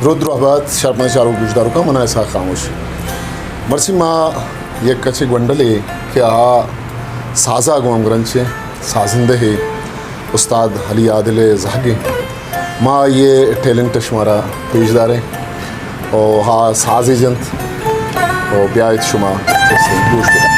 रुद्र अहबाद शर्मा चारों गुजदारों का मना ऐसा खामोश मरसी माँ ये कच्चे गुंडले के साजा गुम ग्रंचे साजिंदे है उस्ताद अली आदिल ज़हागे माँ ये टैलेंट शुमारा पेशदार है और हाँ साज एजेंट और ब्याज शुमा दोस्त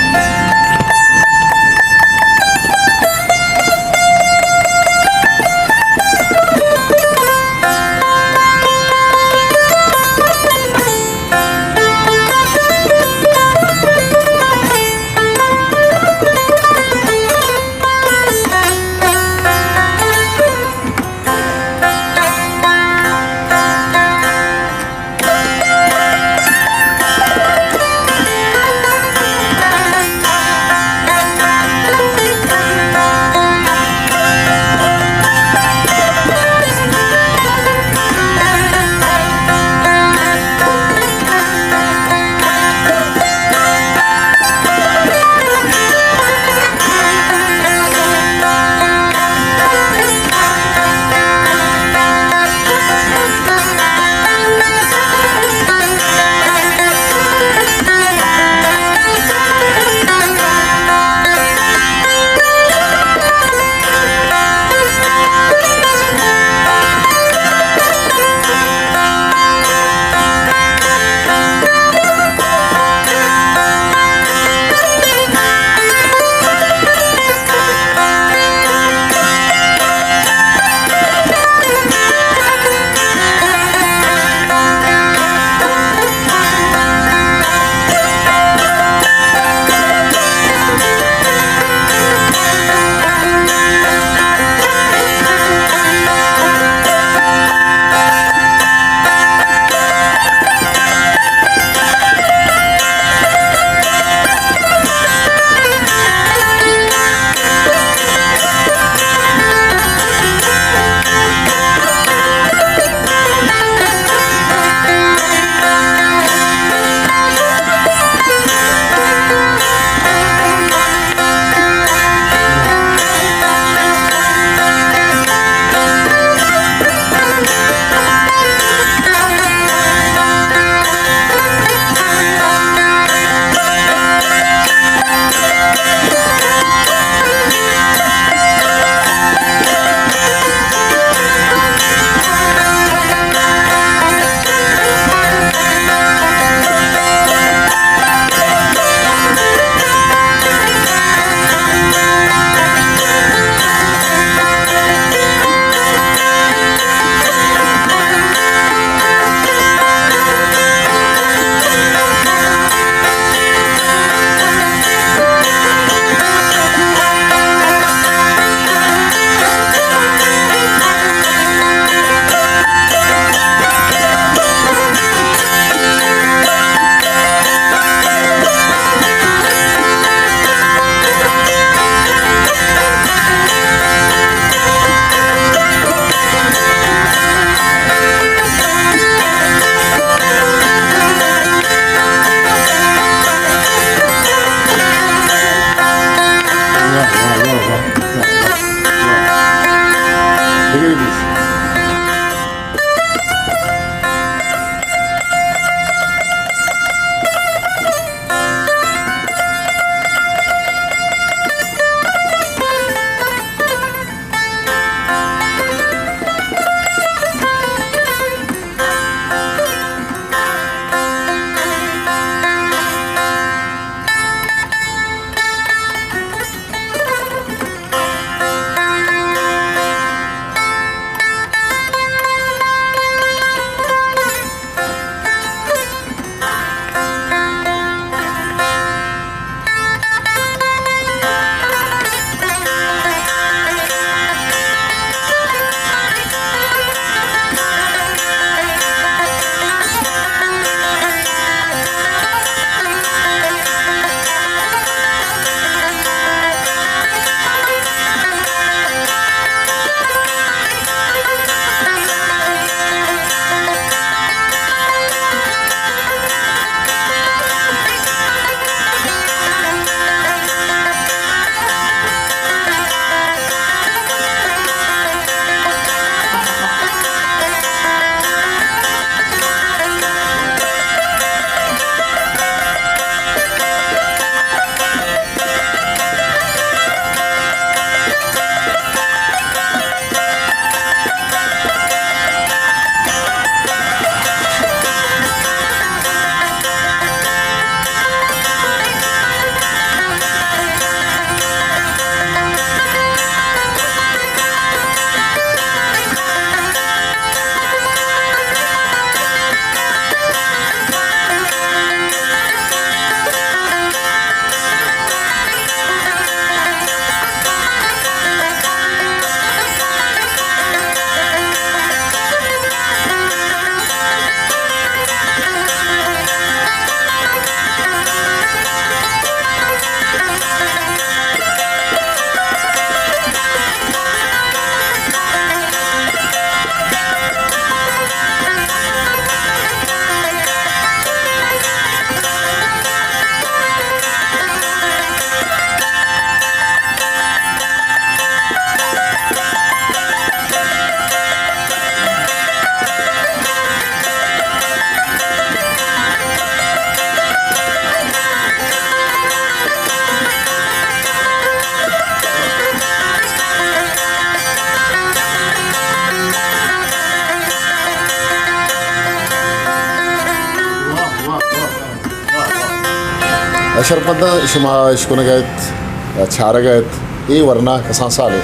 शरपंदा शुमा इश्कुन गयत छारा गयत ये वरना कसा साले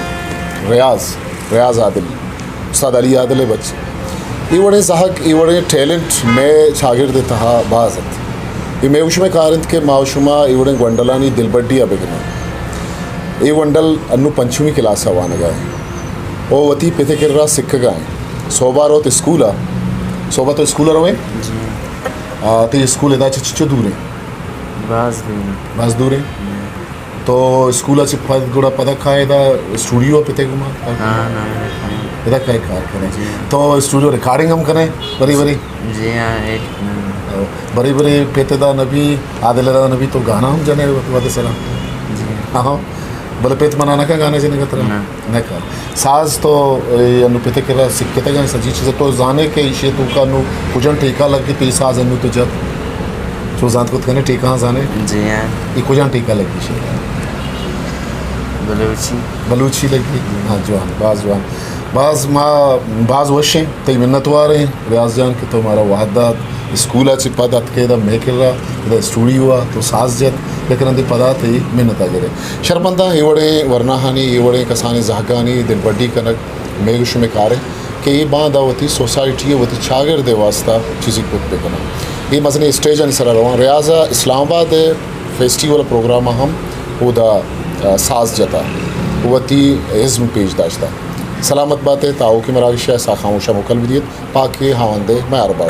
रियाज आदिल उस्ताद अली आदिल बच्चे ये वड़े जहक ये वड़े टैलेंट में शागिर्द तहा बाजत ये मैं उशमे कारंत के माशुमा ये वड़े वंडलानी दिलबड्डी अबेगना ये वंडल अन्नु पंचमी क्लास आवान गए ओ वती पेते कर रहा सिक्ख गए सोबार हो तो स्कूल सोबा तो स्कूल रहे तो स्कूल एदा चिच्चो दूर है बाज दूर है तो स्कूल से फद गुड़ा पता खाए दा स्टूडियो पे घुमा इधर काय कार करें तो स्टूडियो रिकॉर्डिंग हम करें बड़ी बड़ी जी हाँ बड़ी बड़ी पेते दा नबी आदिल दा नबी तो गाना हम जाने वादे सलाम हाँ बोले पेत मनाना का गाने जने का तरह नहीं का साज तो अनु पेते करा सिक्के तक गाने सजी चीज़ तो जाने के इशे तो का नु कुजन टीका लगी तो साज अनु तो जब तो जान को कहने टीका हाँ जाने जी हाँ ये कुजन टीका लगी इशे बलूची लगी हाँ जवान बाज वशें तो मिन्नत वारे रियाज जान के तो हमारा वाहदात स्कूल अच्छी पदात के इधर मेकर रहा इधर स्टूडियो हुआ तो साज जत लेकिन अंदर पदात ही मिन्नत आ गए शर्मंदा ये वड़े वरनाहानी ये वड़े कसानी जहागानी दिलबड्डी कनक मेगुश में कारे कि ये बांध आवती सोसाइटी वती छागर दे वास्ता चीज़ी कुछ पे बना ये मसले स्टेज अन सर रहा रियाजा इस्लामाबाद फेस्टिवल प्रोग्राम हम उदा साज जता वती इज़्म पेश दाश्ता सलामत बातें ताऊ की मराविश सा खामोशा मुकल विदियत पाके हावंदे मैं अरबा